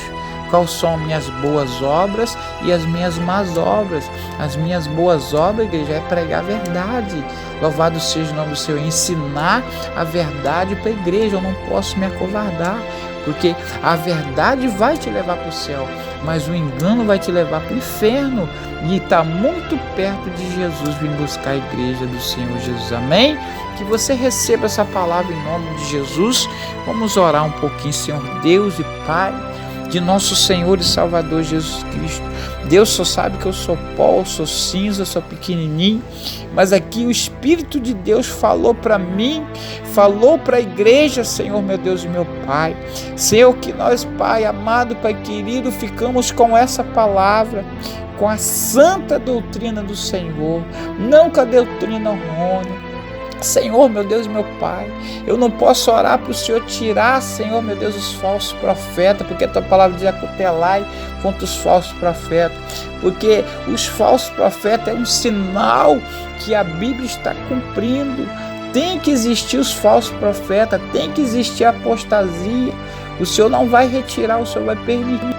A: Quais são as minhas boas obras e as minhas más obras? As minhas boas obras, igreja, é pregar a verdade. Louvado seja o nome do Senhor. Ensinar a verdade para a igreja. Eu não posso me acovardar, porque a verdade vai te levar para o céu, mas o engano vai te levar para o inferno. E está muito perto de Jesus vir buscar a igreja do Senhor Jesus. Amém? Que você receba essa palavra em nome de Jesus. Vamos orar um pouquinho. Senhor Deus e Pai de nosso Senhor e Salvador Jesus Cristo. Deus só sabe que eu sou pó, eu sou cinza, eu sou pequenininho, mas aqui o Espírito de Deus falou para mim, falou para a igreja, Senhor meu Deus e meu Pai. Senhor, que nós, Pai amado, Pai querido, ficamos com essa palavra, com a santa doutrina do Senhor, não com a doutrina errônea. Senhor, meu Deus, meu Pai, eu não posso orar para o Senhor tirar, Senhor, meu Deus, os falsos profetas, porque a Tua palavra diz acutelai contra os falsos profetas, porque os falsos profetas é um sinal que a Bíblia está cumprindo. Tem que existir os falsos profetas, tem que existir a apostasia. O Senhor não vai retirar, o Senhor vai permitir.